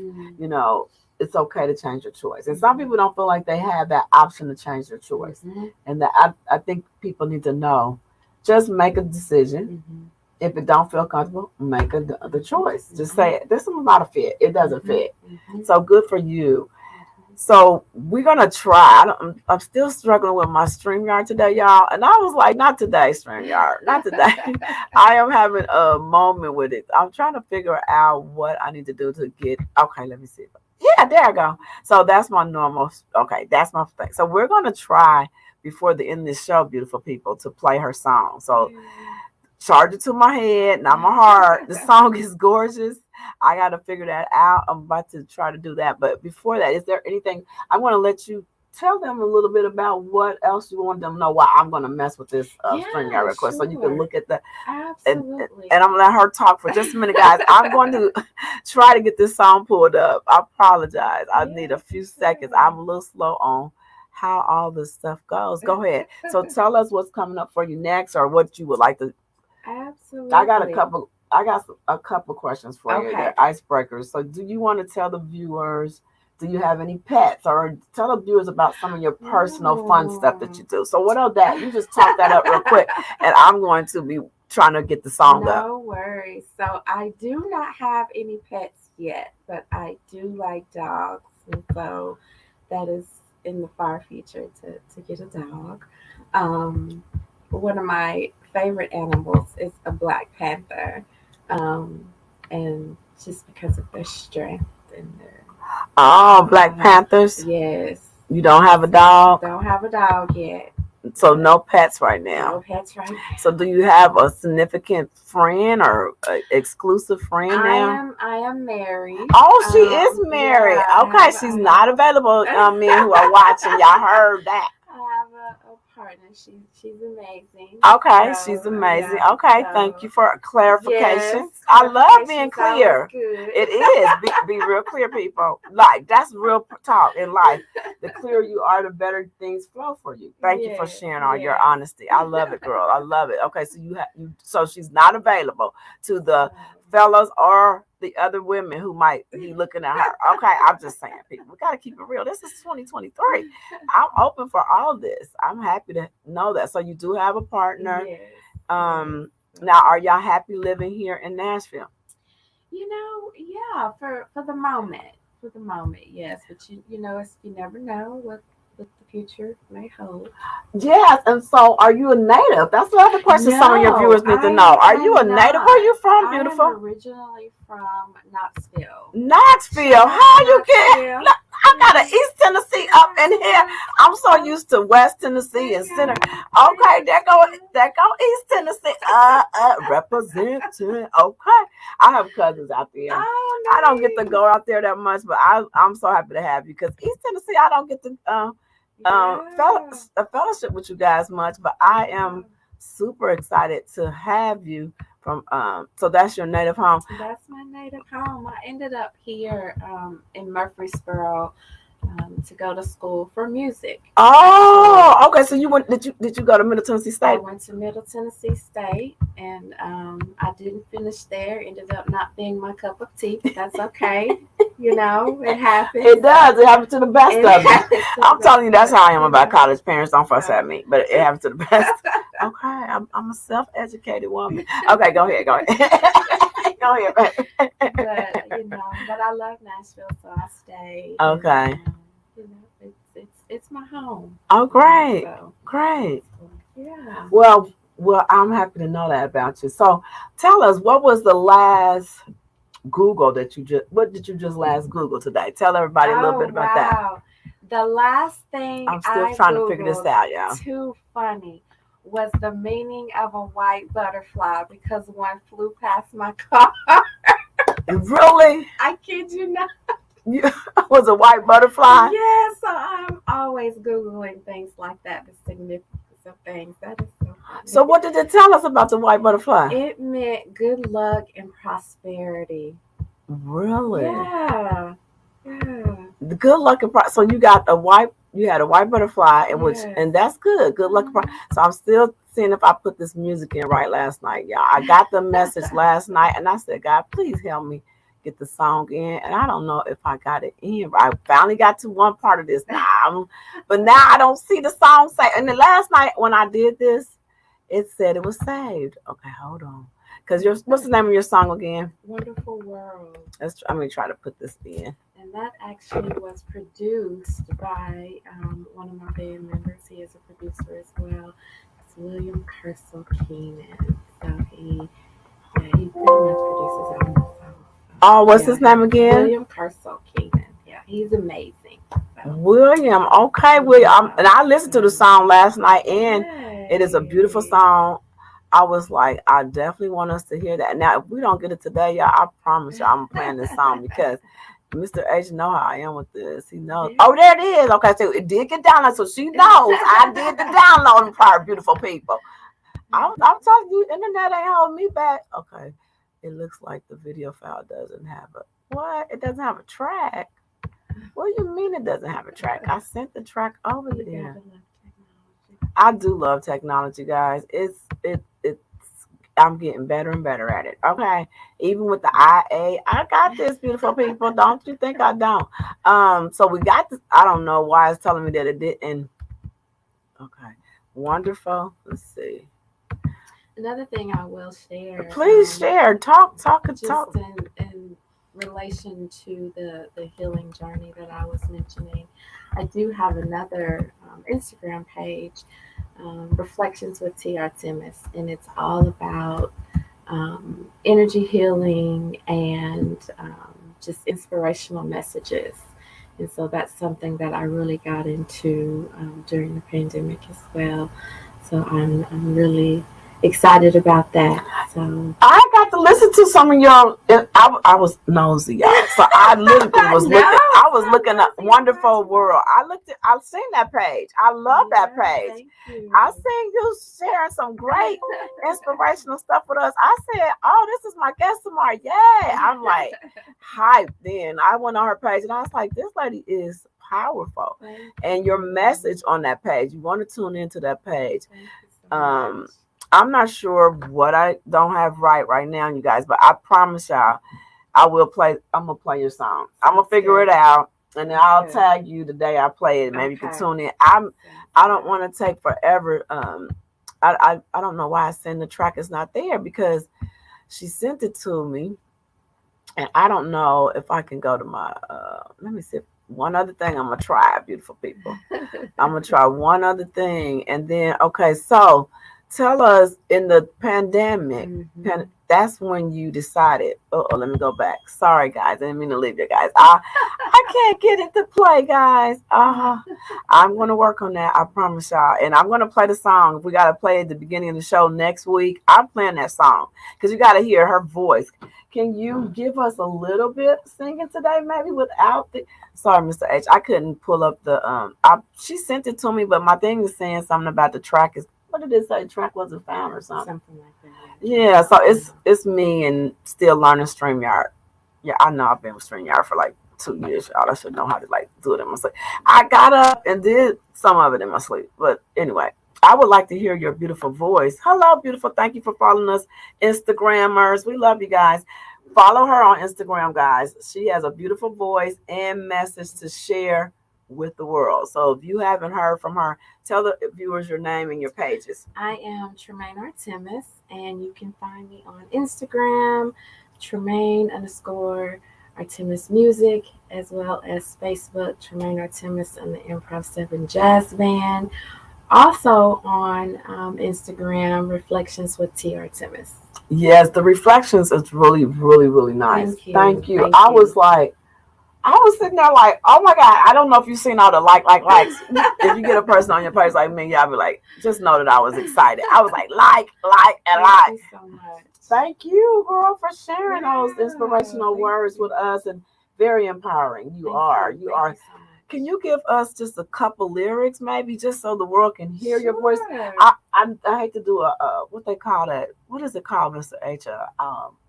A: it's okay to change your choice. And some people don't feel like they have that option to change their choice.
D: Mm-hmm.
A: And that I think people need to know, just make a decision.
D: Mm-hmm.
A: If it don't feel comfortable, make the choice. Just say it. This is not a fit. It doesn't fit.
D: Mm-hmm.
A: So good for you. So we're gonna try. I'm still struggling with my StreamYard today, y'all. And I was like, not today, StreamYard, not today. I am having a moment with it. I'm trying to figure out what I need to do to get. Okay, let me see. Yeah, there I go. So that's my normal. Okay, that's my thing. So we're gonna try before the end of this show, beautiful people, to play her song. So charge it to my head, not my heart. The song is gorgeous. I got to figure that out. I'm about to try to do that. But before that, is there anything I want to let you tell them a little bit about what else you want them to know why I'm going to mess with this StreamYard request, so you can look at the.
D: Absolutely.
A: And I'm going to let her talk for just a minute, guys. I'm going to try to get this song pulled up. I apologize. I need a few seconds. I'm a little slow on how all this stuff goes. Go ahead. So tell us what's coming up for you next, or what you would like to.
D: Absolutely.
A: I got a couple questions for you. They're icebreakers. So do you want to tell the viewers, do you have any pets, or tell the viewers about some of your personal fun stuff that you do? So what else that? You just talk that up real quick, and I'm going to be trying to get the song up.
D: No worries. So I do not have any pets yet, but I do like dogs. And so that is in the far future to get a dog. One of my favorite animals is a black panther, and just because of their strength and their
A: Black Panthers.
D: Yes.
A: You don't have a dog?
D: Don't have a dog yet.
A: So no pets right now.
D: No pets right now.
A: So do you have a significant friend or an exclusive friend now?
D: I am married.
A: Oh, she is married.
D: Yeah,
A: okay, she's not available. Men who are watching, y'all heard that.
D: I have a partner. She's amazing.
A: Okay, she's amazing.
D: Yeah,
A: okay, thank you for clarification.
D: Yes,
A: I love being clear.
D: Good.
A: It is. Be real clear, people. Like, that's real talk in life. The clearer you are, the better things flow for you. Thank you for sharing all your honesty. I love it, girl. I love it. Okay, so so she's not available to the fellas or the other women who might be looking at her. Okay, I'm just saying, people, we got to keep it real. This is 2023. I'm open for all this. I'm happy to know that. So you do have a partner.
D: Yes.
A: Now, are y'all happy living here in Nashville?
D: Yeah, for the moment. For the moment, yes. But you never know what the future may hold.
A: Yes, and so are you a native? That's the other question some of your viewers need to know. Are you a native? Where are you from, beautiful?
D: I'm originally from Knoxville.
A: Knoxville? How you get? I got an East Tennessee up in here. I'm so used to West Tennessee and Center. Okay, there go East Tennessee. Representing. Okay, I have cousins out there.
D: Oh,
A: I don't get to go out there that much, but I'm so happy to have you because East Tennessee, I don't get to fellowship with you guys much, but I am super excited to have you from. So that's your native home.
D: That's my native home. I ended up here in Murfreesboro to go to school for music.
A: Oh, okay. So you went? Did you go to Middle Tennessee
D: I
A: State?
D: went to Middle Tennessee State, and I didn't finish there. Ended up not being my cup of tea, but that's okay. You know, it happens.
A: It does. It happens to the best
D: It
A: of us.
D: happens to
A: I'm
D: the
A: telling you, that's
D: best
A: how
D: of
A: I am
D: us.
A: about college. Parents don't fuss at me, but it happens to the best. Okay, I'm a self-educated woman. Okay, go ahead. Go ahead. Go ahead, baby.
D: But I love Nashville, so I stayed.
A: Okay.
D: And, it's my home.
A: Oh, great.
D: So,
A: Great.
D: yeah.
A: Well, I'm happy to know that about you. So, tell us, what was the last Google what did you just last Google today? Tell everybody a little bit about that.
D: The last thing
A: I'm still trying to figure this out, y'all.
D: Too funny was the meaning of a white butterfly because one flew past my car.
A: Really?
D: I kid you not.
A: Was a white butterfly?
D: Yeah, so I'm always Googling things like that, the significance of things. That is so funny.
A: So what did it tell us about the white butterfly?
D: It meant good luck and prosperity.
A: Really?
D: Yeah.
A: The good luck and so you had a white butterfly and that's good. Good luck. So I'm still seeing if I put this music in right last night, y'all. I got the message last night and I said, God, please help me get the song in, and I don't know if I got it in. I finally got to one part of this now, but now I don't see the song say. And then last night when I did this, it said it was saved. Okay, hold on, because what's the name of your song again?
D: Wonderful World.
A: I'm gonna try to put this in.
D: And that actually was produced by one of my band members. He is a producer as well. It's William Kersel Keenan. So he pretty much produces all my songs.
A: Oh, what's his name again?
D: William Kersel Keenan. Yeah, he's amazing. So.
A: William, okay, William. And I listened to the song last night, and it is a beautiful song. I was like, I definitely want us to hear that. Now, if we don't get it today, y'all, I promise y'all I'm playing this song because Mr. H know how I am with this. He knows. Yeah. Oh, there it is. Okay, so it did get downloaded, so she knows I did the downloading part, beautiful people. I'm telling you, internet ain't holding me back. Okay. It looks like the video file doesn't have it doesn't have a track. What do you mean it doesn't have a track? I sent the track over there. I do love technology, guys. It's I'm getting better and better at it. Okay. Even with the IA, I got this, beautiful people. Don't you think I don't? So we got this. I don't know why it's telling me that it didn't. Okay. Wonderful. Let's see.
D: Another thing I will share.
A: Please share. Talk.
D: Just in relation to the healing journey that I was mentioning, I do have another Instagram page, Reflections with T. Artre'mis, and it's all about energy healing and just inspirational messages. And so that's something that I really got into during the pandemic as well. So I'm really excited about that. So
A: I got to listen to some of your. I was nosy, y'all. So I literally was looking. I was looking at Wonderful World. I've seen that page. I love that page. I seen you sharing some great inspirational stuff with us. I said, "Oh, this is my guest tomorrow." Yeah, I'm like hyped. Then I went on her page and I was like, "This lady is powerful." And your message on that page. You want to tune into that page. I'm not sure what I don't have right now, you guys, but I promise y'all, I'm gonna play your song. I'm gonna figure it out, and then I'll tag you the day I play it. Maybe you can tune in. I don't want to take forever. I don't know why I send the track. It's not there because she sent it to me, and I don't know if I can go to my. Let me see. One other thing I'm gonna try, beautiful people. I'm gonna try one other thing, and then so tell us in the pandemic,
D: Mm-hmm.
A: that's when you decided, let me go back. Sorry, guys. I didn't mean to leave you guys. I can't get it to play, guys. I'm going to work on that. I promise y'all. And I'm going to play the song. If we got to play at the beginning of the show next week, I'm playing that song because you got to hear her voice. Can you give us a little bit singing today, maybe without the... Sorry, Mr. H. I couldn't pull up the... she sent it to me, but my thing is saying something about the track is... What did it say? The track wasn't found or something?
D: Something like that.
A: Yeah, so it's me and still learning StreamYard. Yeah, I know I've been with StreamYard for like 2 years, y'all. I should know how to like do it in my sleep. I got up and did some of it in my sleep. But anyway, I would like to hear your beautiful voice. Hello, beautiful. Thank you for following us, Instagrammers. We love you guys. Follow her on Instagram, guys. She has a beautiful voice and message to share with the world. So if you haven't heard from her, tell the viewers your name and your pages.
D: I am Tramaine Artre'mis, and you can find me on Instagram, Tramaine_Artre'mis Music, as well as Facebook, Tramaine Artre'mis and the Improv 7 Jazz Band. Also on Instagram, Reflections with T. Artemis.
A: Yes, the reflections is really, really, really nice. Thank you.
D: Thank
A: I
D: you.
A: was sitting there like, oh my God, I don't know if you've seen all the likes. If you get a person on your page like me, y'all be like, just know that I was excited. I was like, and like.
D: Thank you so much.
A: Thank you, girl, for sharing those inspirational words with us, and very empowering. You are.
D: Thank you so much.
A: Can you give us just a couple lyrics, maybe, just so the world can hear your voice?
D: Sure.
A: I hate to do a what they call that. What is it called, Mr. H?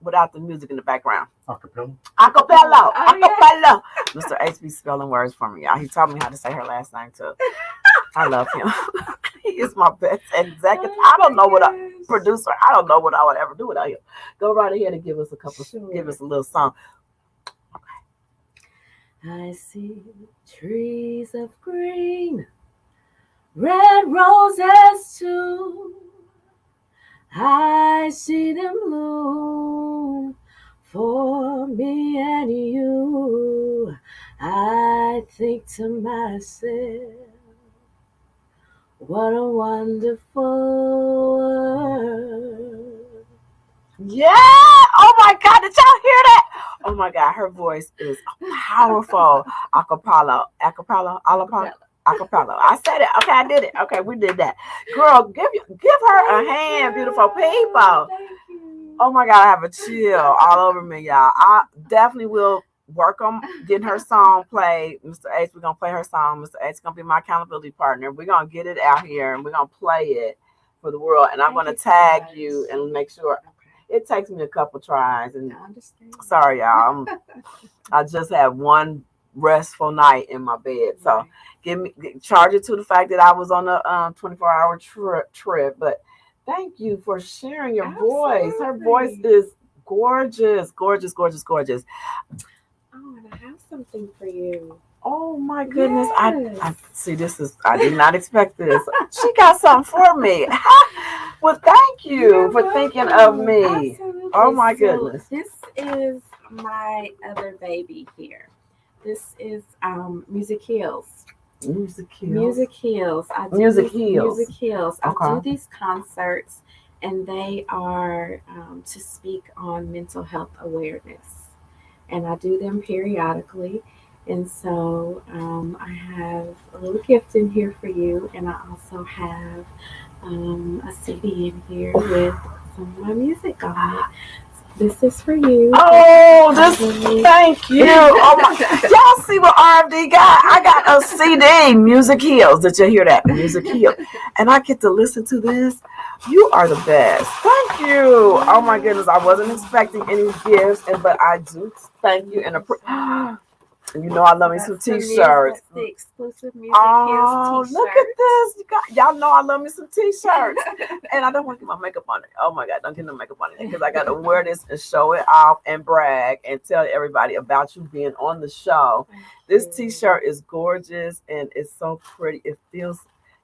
A: Without the music in the background.
B: Acapella.
A: Acapella.
D: Oh,
A: Acapella. Mr. H be spelling words for me, y'all. He taught me how to say her last name too. I love him. He is my best executive. I don't know what a producer. I don't know what I would ever do without him. Go right ahead and give us a couple.
D: Sure.
A: Give us a little song.
D: I see trees of green, red roses too. I see them bloom for me and you. I think to myself, what a wonderful world.
A: Yeah. Oh my God. Did y'all hear that? Oh my God. Her voice is powerful. Acapella. I said it. Okay, I did it. Okay, we did that. Girl, give her a hand, beautiful people.
D: Thank you.
A: Oh my God, I have a chill all over me, y'all. I definitely will work on getting her song played. Mr. H, we're going to play her song. Mr. H is going to be my accountability partner. We're going to get it out here and we're going to play it for the world. And I'm going to tag you and make sure. It takes me a couple tries. And
D: I understand.
A: sorry, y'all. I just had one restful night in my bed. So charge it to the fact that I was on a 24-hour trip. But thank you for sharing your voice. Her voice is gorgeous, gorgeous, gorgeous, gorgeous.
D: Oh, and I have something for you.
A: Oh my goodness.
D: Yes.
A: I see I did not expect this. She got something for me. Well, thank you for thinking of me.
D: Absolutely.
A: Oh my
D: So
A: goodness.
D: this is my other baby here. This is Music Heals.
A: Music Heals.
D: Music Heals.
A: Music Heals.
D: Music Heals. I
A: Okay.
D: do these concerts, and they are to speak on mental health awareness. And I do them periodically. And so I have a little gift in here for you, and I also have a CD in here with some of my music on it. So this is for you.
A: Oh, thank you. Oh my, y'all see what RFD got? I got a CD, Music Heals. Did you hear that? Music Heals. And I get to listen to this. You are the best. Thank you. Oh my goodness, I wasn't expecting any gifts, but I do thank you. And you know I love me some t-shirts.
D: The exclusive Music
A: Oh,
D: Heals
A: look at this. Y'all know I love me some t-shirts. And I don't want to get my makeup on it. Oh my God, don't get no makeup on it. Because I got to wear this and show it off and brag and tell everybody about you being on the show. This t-shirt is gorgeous and it's so pretty. It feels...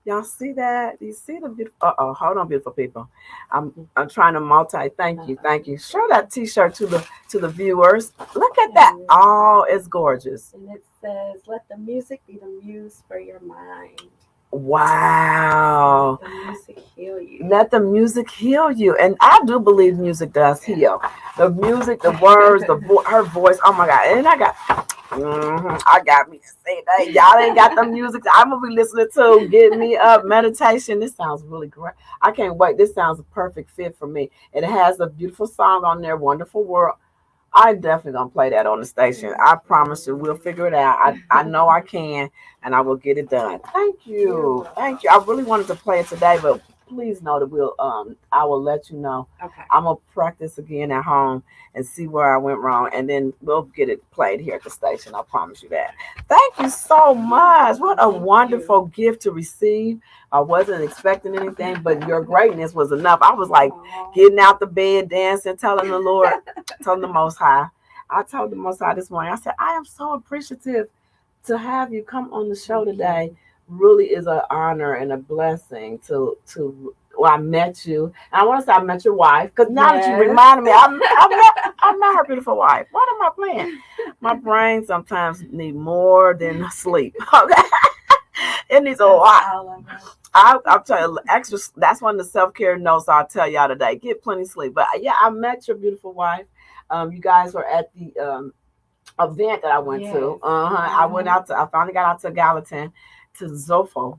A: Y'all see that? Do you see the beautiful? Hold on, beautiful people. I'm trying to multi. Thank you. Show that t-shirt to the viewers. Look at that. Oh, it's gorgeous.
D: And it says, "Let the music be the muse for your mind."
A: Wow.
D: The music heal you.
A: let the music heal you. And I do believe music does heal. The music, the words, her voice. Oh my God. And I got me to say that. Y'all ain't got the music I'm going to be listening to. Get me up. Meditation. This sounds really great. I can't wait. This sounds a perfect fit for me. It has a beautiful song on there, Wonderful World. I definitely gonna play that on the station. I promise you, we'll figure it out. I know I can, and I will get it done. Thank you, thank you. I really wanted to play it today, but please know that I will let you know.
D: Okay.
A: I'm gonna practice again at home and see where I went wrong, and then we'll get it played here at the station. I promise you that. Thank you so much. What a wonderful gift to receive. I wasn't expecting anything, but your greatness was enough. I was like getting out the bed, dancing, telling the Lord, telling the Most High. I told the Most High this morning, I said, I am so appreciative to have you come on the show today. Really is an honor and a blessing I met you. And I want to say I met your wife, because now that you reminded me, I met her beautiful wife. What am I playing? My brain sometimes need more than sleep. Okay. It needs a lot. I'll tell you, extra. That's one of the self-care notes I'll tell y'all today. Get plenty of sleep. But yeah, I met your beautiful wife. You guys were at the event that I went to. I finally got out to Gallatin to Zofo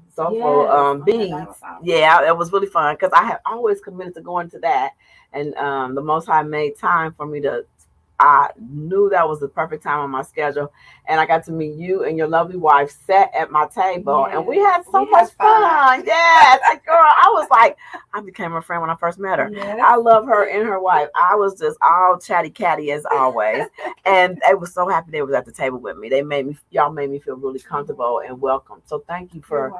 A: beads. Yeah, it was really fun because I had always committed to going to that, and the Most High made time for me to. I knew that was the perfect time on my schedule, and I got to meet you and your lovely wife sat at my table, and we had so much fun. Yes, girl, I was like, I became her friend when I first met her. Yes. I love her and her wife. I was just all chatty catty as always, and they were so happy they was at the table with me. Y'all made me feel really comfortable and welcome. So thank you for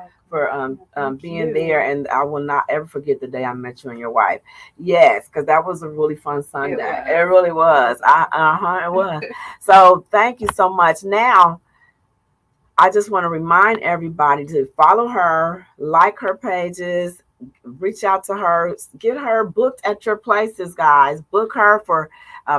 A: being there, and I will not ever forget the day I met you and your wife. Yes, because that was a really fun Sunday. It really was. It was. So thank you so much. Now, I just want to remind everybody to follow her, like her pages, reach out to her, get her booked at your places, guys. Book her for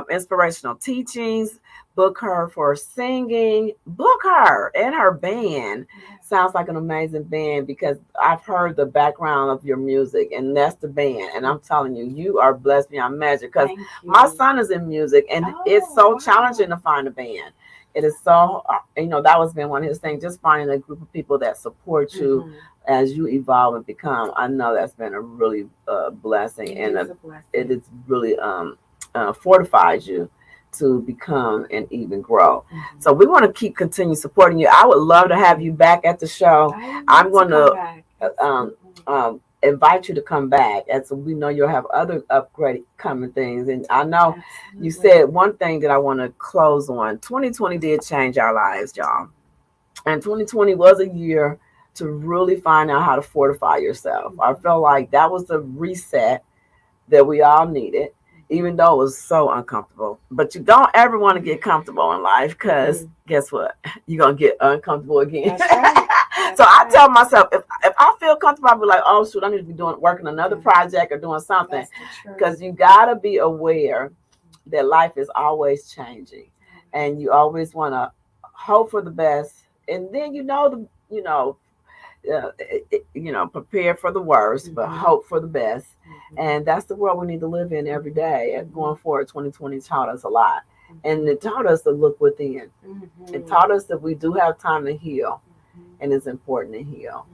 A: inspirational teachings. Book her for singing. Book her and her band. Sounds like an amazing band, because I've heard the background of your music, and that's the band. And I'm telling you, you are blessed beyond measure, because my son is in music, and it's so challenging to find a band. It is so, that was been one of his things, just finding a group of people that support you as you evolve and become. I know that's been a really blessing, it is really fortifies you to become and even grow. So we want to continue supporting you. I would love to have you back at the show. I'm going to invite you to come back, as we know you'll have other upgrade coming things. And I know you said one thing that I want to close on. 2020 did change our lives, y'all. And 2020 was a year to really find out how to fortify yourself. I felt like that was the reset that we all needed, even though it was so uncomfortable. But you don't ever want to get comfortable in life, because guess what? You're going to get uncomfortable again. So I tell myself, if I feel comfortable, I'll be like, oh, shoot, I need to be working another project or doing something. Because you got to be aware that life is always changing. And you always want to hope for the best. And then, prepare for the worst, but hope for the best. And that's the world we need to live in every day. And going forward, 2020 taught us a lot. And it taught us to look within. It taught us that we do have time to heal. And it's important to heal.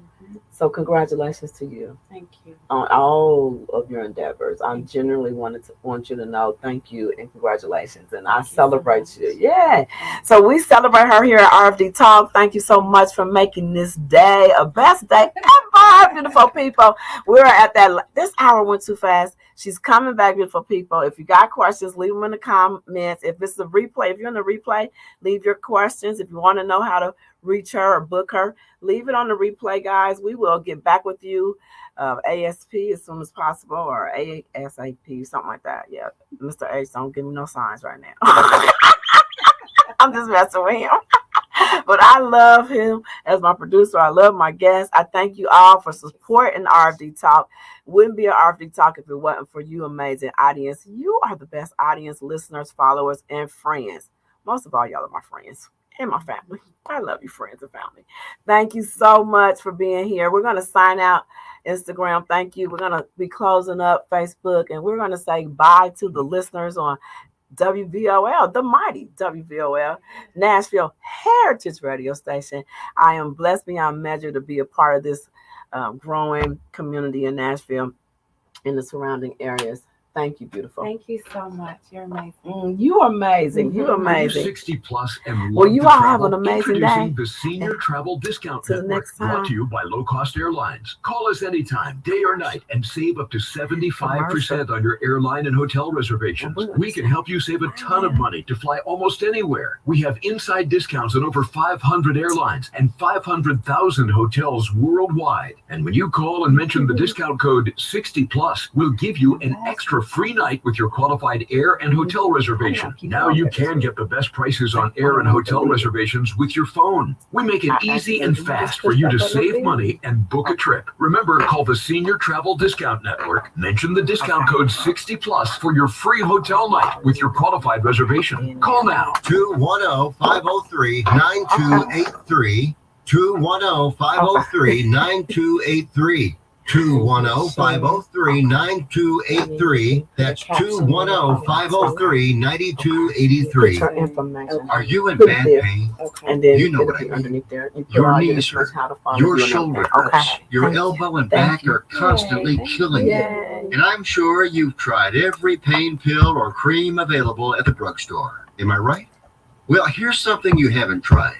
A: So congratulations to you.
D: Thank you.
A: On all of your endeavors. I genuinely want you to know thank you and congratulations. And I celebrate you. Yeah. So we celebrate her here at RFD Talk. Thank you so much for making this day a best day ever, beautiful people. We're at this hour went too fast. She's coming back, beautiful people. If you got questions, leave them in the comments. If it's a replay, if you're in the replay, leave your questions. If you want to know how to reach her or book her, leave it on the replay, guys. We will get back with you ASP as soon as possible, or ASAP, something like that. Yeah, Mr. H, don't give me no signs right now. I'm just messing with him. But I love him as my producer. I love my guests. I thank you all for supporting RFD Talk. Wouldn't be an RFD Talk if it wasn't for you, amazing audience. You are the best audience, listeners, followers, and friends. Most of all, y'all are my friends and my family. I love you, friends and family. Thank you so much for being here. We're going to sign out Instagram. Thank you. We're going to be closing up Facebook, and we're going to say bye to the listeners on WVOL, the mighty WVOL, Nashville Heritage Radio Station. I am blessed beyond measure to be a part of this growing community in Nashville and the surrounding areas. Thank you, beautiful.
D: Thank you so much. You're amazing.
A: You're amazing. You're amazing.
B: 60 plus and
A: well, you all
B: travel.
A: have an amazing
B: Introducing
A: day.
B: the Senior Travel Discount
A: Till
B: Network,
A: next time.
B: brought to you by Low Cost Airlines. Call us anytime, day or night, and save up to 75% on your airline and hotel reservations. We can help you save a ton of money to fly almost anywhere. We have inside discounts on over 500 airlines and 500,000 hotels worldwide. And when you call and mention the discount code 60 plus, we'll give you an extra free night with your qualified air and hotel reservation. Now you can get the best prices on air and hotel reservations with your phone. We make it easy and fast for you to save money and book a trip. Remember, call the Senior Travel Discount Network. Mention the discount code 60 plus for your free hotel night with your qualified reservation. Call now.
E: 210-503-9283. 210-503-9283. 210-503-9283. That's 210-503-9283. Are you in bad pain?
A: And then
E: You know what I mean.
A: underneath there. You
E: Your
A: put all
E: knees hurt. Your shoulder hurts. Your elbow and back are constantly killing you. And I'm sure you've tried every pain pill or cream available at the drugstore. Am I right? Well, here's something you haven't tried.